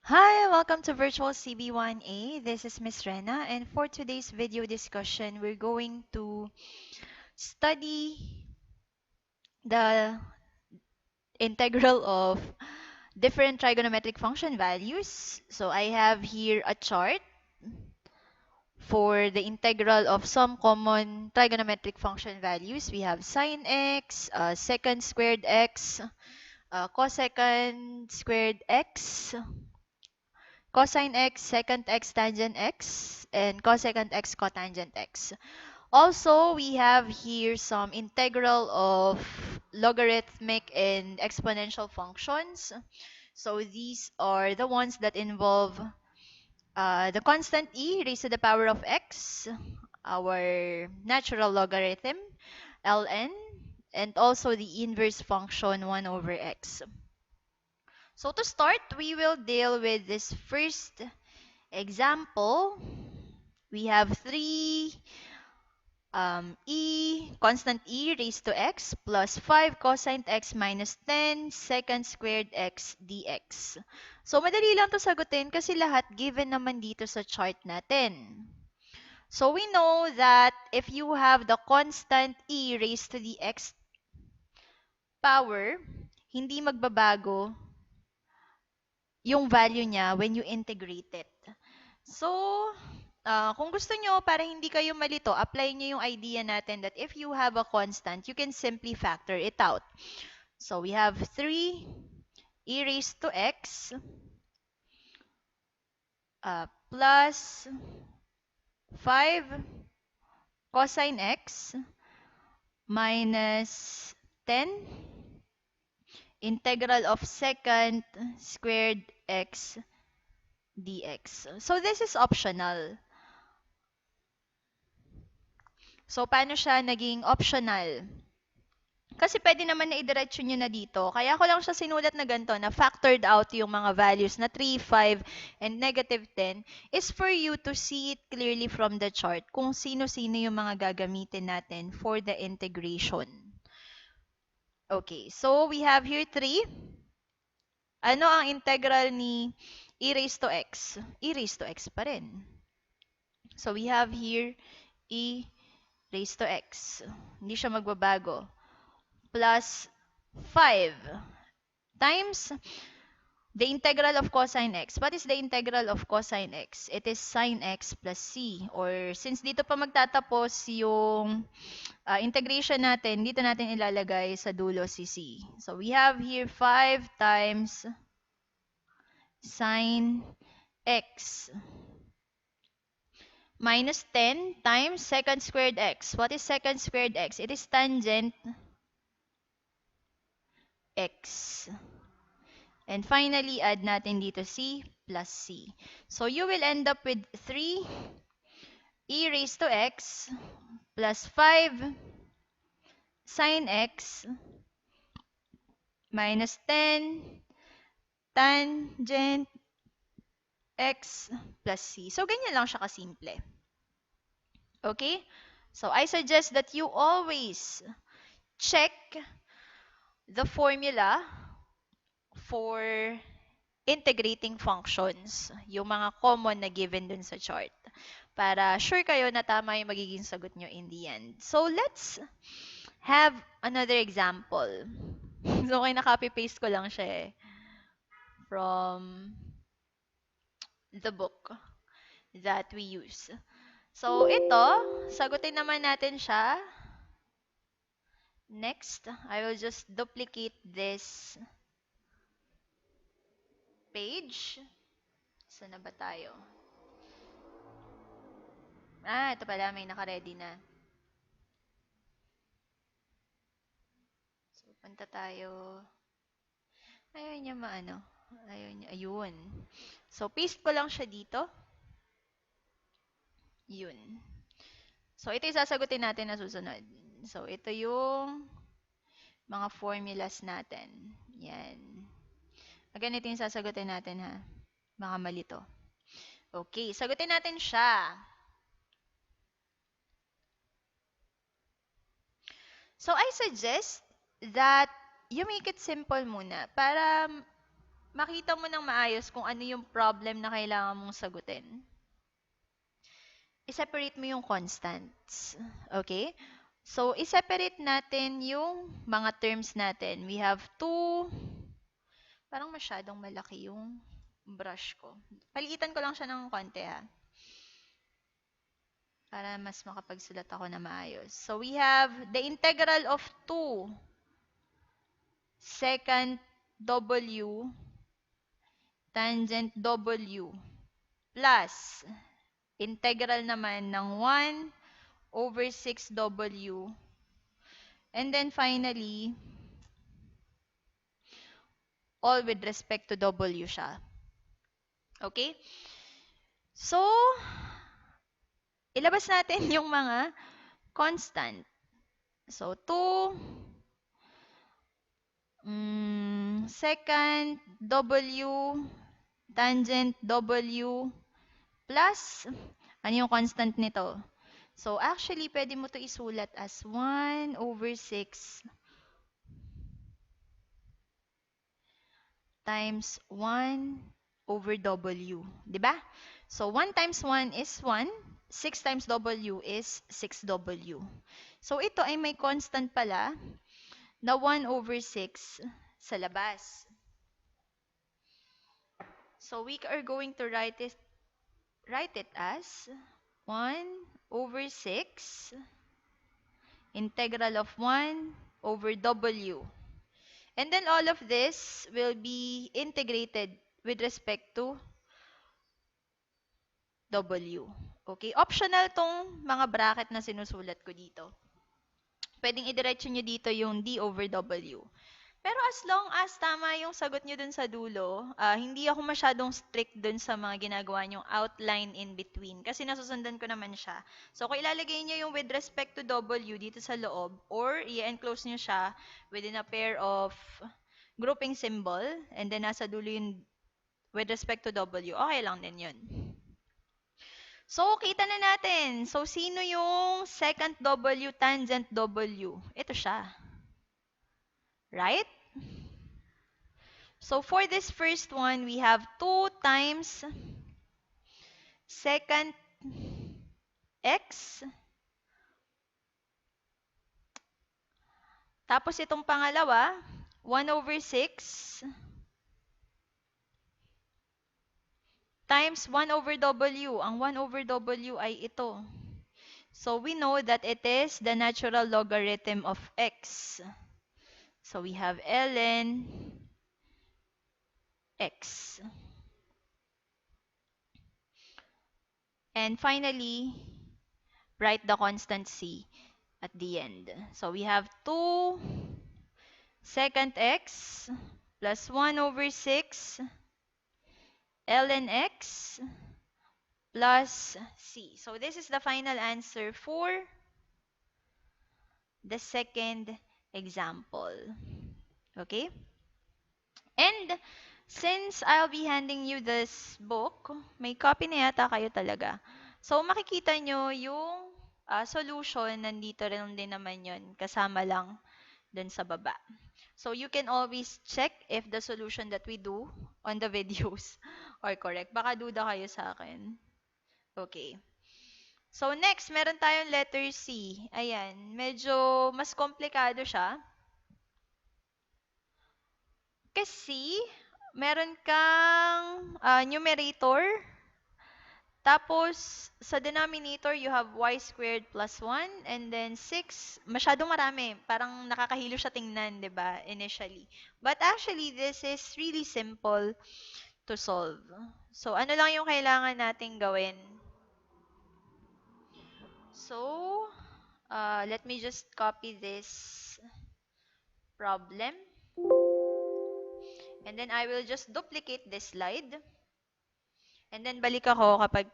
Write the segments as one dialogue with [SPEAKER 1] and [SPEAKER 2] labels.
[SPEAKER 1] Hi, welcome to Virtual CB1A. This is Miss Rena, and for today's video discussion, we're going to study the integral of different trigonometric function values. So I have here a chart for the integral of some common trigonometric function values. We have sine x, secant squared x, cosecant squared x, cosine x, secant x, tangent x, and cosecant x, cotangent x. Also, we have here some integral of logarithmic and exponential functions. So these are the ones that involve the constant e raised to the power of x, our natural logarithm, ln, and also the inverse function 1 over x. So to start, we will deal with this first example. We have 3 constant e raised to x plus 5 cosine x minus 10 secant squared x dx. So, madali lang to sagutin kasi lahat given naman dito sa chart natin. So, we know that if you have the constant e raised to the x power, hindi magbabago yung value niya when you integrate it. So, kung gusto nyo, para hindi kayo malito, apply nyo yung idea natin that if you have a constant, you can simply factor it out. So, we have 3 e raised to x plus 5 cosine x minus 10 integral of secant squared x dx. So, this is optional. So, paano siya naging optional? Kasi pwede naman na idiretso nyo na dito. Kaya ko lang siya sinulat na ganito, na factored out yung mga values na 3, 5, and negative 10 is for you to see it clearly from the chart kung sino-sino yung mga gagamitin natin for the integration. Okay, so we have here 3. Ano ang integral ni e raised to x? E raised to x pa rin. So we have here e raised to x. Hindi siya magbabago. Plus 5 times the integral of cosine x. What is the integral of cosine x? It is sine x plus c. Or since dito pa magtatapos yung integration natin, dito natin ilalagay sa dulo si c. So we have here 5 times sine x minus 10 times secant squared x. What is secant squared x? It is tangent x. And finally, add natin dito c plus c. So you will end up with 3 e raised to x plus 5 sine x minus 10 tangent x plus c. So, ganyan lang siya kasimple. Okay? So, I suggest that you always check the formula for integrating functions, yung mga common na given dun sa chart, para sure kayo na tama yung magiging sagot nyo in the end. So, let's have another example. So, okay, na-copy-paste ko lang siya from the book that we use. So, ito, sagutin naman natin siya. Next, I will just duplicate this page. Saan na ba tayo? Ito pala, may naka-ready na. So, punta tayo. Ayaw niya maano. Ayaw niya. Ayun. So, paste ko lang siya dito. Yun. So, ito yung sasagutin natin na susunod. So, ito yung mga formulas natin. Yan. Ganito yung sasagutin natin, ha? Baka malito. Okay, sagutin natin siya. So, I suggest that you make it simple muna para makita mo ng maayos kung ano yung problem na kailangan mong sagutin, i-separate mo yung constants. Okay? So, i-separate natin yung mga terms natin. We have 2. Parang masyadong malaki yung brush ko. Paliitan ko lang siya ng konti ha. Para mas makapagsulat ako na maayos. So, we have the integral of 2 secant W tangent W plus integral naman ng 1 over 6W. And then finally, all with respect to W siya. Okay? So, ilabas natin yung mga constant. So, 2 secant W tangent W plus, ano yung constant nito? So, actually, pwede mo to isulat as 1 over 6 times 1 over W. Diba? So, 1 times 1 is 1. 6 times W is 6W. So, ito ay may constant pala na 1 over 6 sa labas. So, we are going to write it as 1 over 6 integral of 1 over W. And then all of this will be integrated with respect to W. Okay? Optional tong mga bracket na sinusulat ko dito. Pwedeng idiretso nyo dito yung D over W. Pero as long as tama yung sagot nyo dun sa dulo, hindi ako masyadong strict dun sa mga ginagawa nyong outline in between. Kasi nasusundan ko naman siya. So, kung ilalagay nyo yung with respect to W dito sa loob, or i-enclose nyo siya within a pair of grouping symbol, and then nasa dulo yung with respect to W, okay lang din yun. So, kita na natin. So, sino yung second W tangent W? Ito siya. Right? So, for this first one, we have 2 times secant x. Tapos, itong pangalawa, 1 over 6 times 1 over W. Ang 1 over W ay ito. So, we know that it is the natural logarithm of x. So, we have ln x. And finally, write the constant c at the end. So, we have 2 secant x plus 1 over 6 ln x plus c. So, this is the final answer for the second example. Okay? And since I'll be handing you this book, may copy na yata kayo talaga. So, makikita nyo yung solution, nandito rin din naman yun, kasama lang dun sa baba. So, you can always check if the solution that we do on the videos are correct. Baka duda kayo sa akin. Okay. So, next, meron tayong letter C. Ayan, medyo mas komplikado siya. Kasi, meron kang numerator. Tapos, sa denominator, you have y squared plus 1. And then, 6. Masyadong marami. Parang nakakahilo siya tingnan, di ba, initially. But actually, this is really simple to solve. So, ano lang yung kailangan nating gawin? So, let me just copy this problem. And then, I will just duplicate this slide. And then, balik ako kapag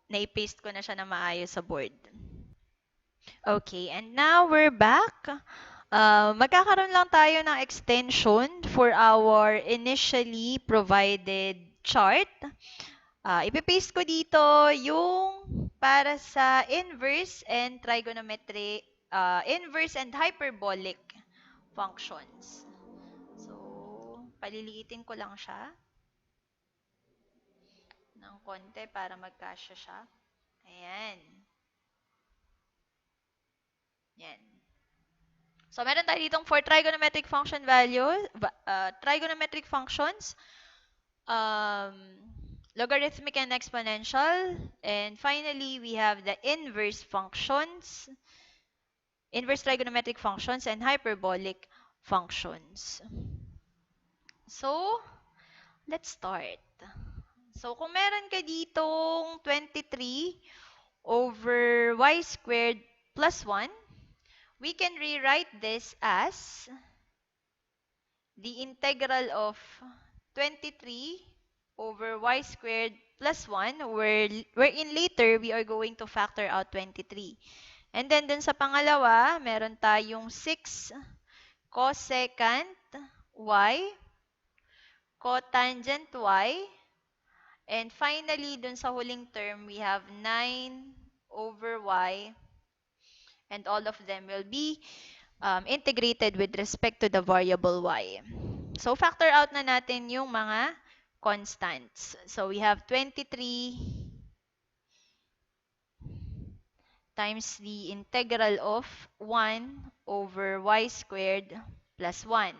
[SPEAKER 1] na-paste ko na siya na maayos sa board. Okay, and now we're back. Magkakaroon lang tayo ng extension for our initially provided chart. Ipipaste ko dito yung para sa inverse and trigonometric, inverse and hyperbolic functions. So, Paliliitin ko lang siya ng konti para magkasya siya. Ayan. Yan. So, meron tayo ditong for trigonometric function values, trigonometric functions, um, logarithmic and exponential, and finally, we have the inverse functions, inverse trigonometric functions, and hyperbolic functions. So, let's start. So, kung meron ka ditong 23 over y squared plus 1, we can rewrite this as the integral of 23 over y squared plus 1, wherein later we are going to factor out 23. And then dun sa pangalawa, meron tayong 6 cosecant y, cotangent y, and finally, dun sa huling term, we have 9 over y, and all of them will be integrated with respect to the variable y. So, factor out na natin yung mga constants. So, we have 23 times the integral of 1 over y squared plus 1.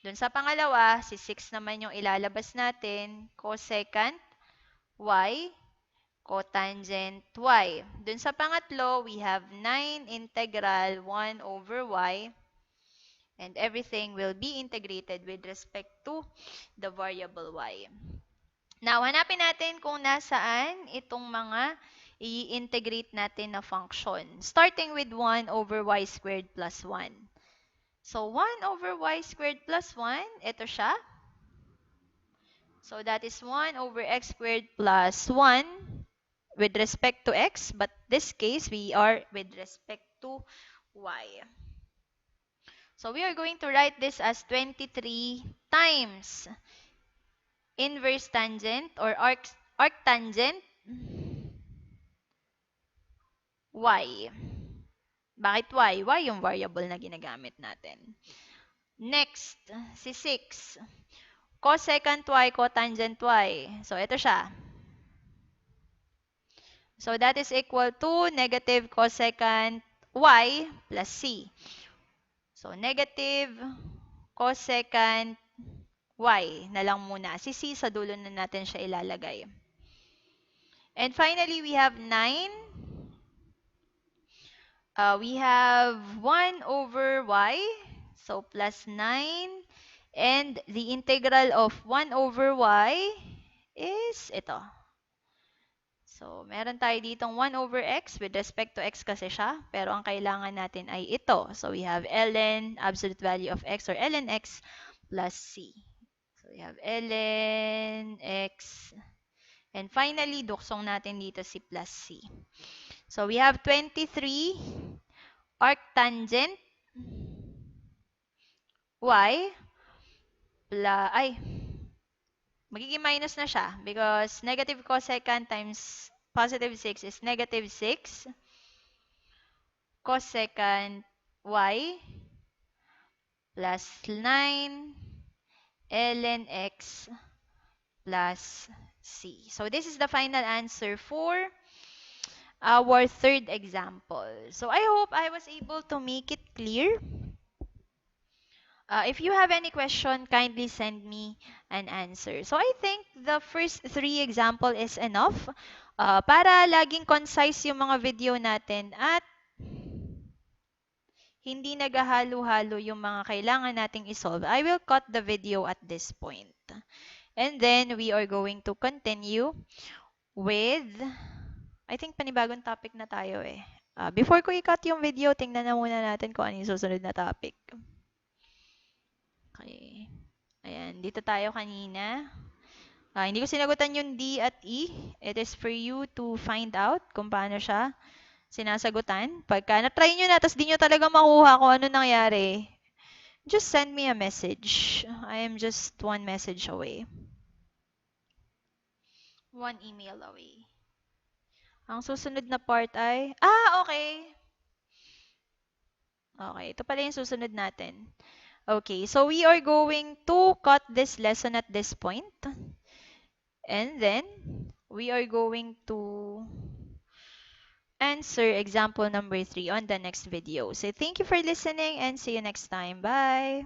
[SPEAKER 1] Dun sa pangalawa, si 6 naman yung ilalabas natin, cosecant y, cotangent y. Dun sa pangatlo, we have 9 integral 1 over y, and everything will be integrated with respect to the variable y. Now, hanapin natin kung nasaan itong mga i-integrate natin na function. Starting with 1 over y squared plus 1. So, 1 over y squared plus 1, ito siya. So, that is 1 over x squared plus 1 with respect to x, but this case, we are with respect to y. So, we are going to write this as 23 times inverse tangent or arctangent y. Bakit y? Y yung variable na ginagamit natin. Next, si 6. Cosecant y, cotangent y. So, ito siya. So, that is equal to negative cosecant y plus c. So, negative cosecant y na lang muna. Si c sa dulo na natin siya ilalagay. And finally, we have 9. We have 1 over y. So, plus 9. And the integral of 1 over y is ito. So, meron tayo ditong 1 over x with respect to x kasi siya. Pero ang kailangan natin ay ito. So, we have ln, absolute value of x or ln x plus c. So, we have ln x. And finally, duksong natin dito si plus c. So, we have 23 arctangent y plus, magiging minus na siya because negative cosecant times positive 6 is negative 6 cosecant y plus 9 ln x plus c. So, this is the final answer for our third example. So, I hope I was able to make it clear. If you have any question, kindly send me an answer. So, I think the first 3 example is enough para laging concise yung mga video natin at hindi naghahalo-halo yung mga kailangan nating isolve. I will cut the video at this point. And then, we are going to continue with, I think panibagong topic na tayo eh. Before ko i-cut yung video, tingnan na muna natin kung ano yung susunod na topic. Okay. Ayan, dito tayo kanina. Hindi ko sinagutan yung D at E. It is for you to find out kung paano siya sinasagutan. Pagka na-try nyo na, tapos di nyo talaga makuha kung ano nangyari, just send me a message. I am just 1 message away. 1 email away. Ang susunod na part ay, okay. Okay, ito pala yung susunod natin. Okay, so we are going to cut this lesson at this point, and then we are going to answer example number 3 on the next video. So thank you for listening and see you next time. Bye!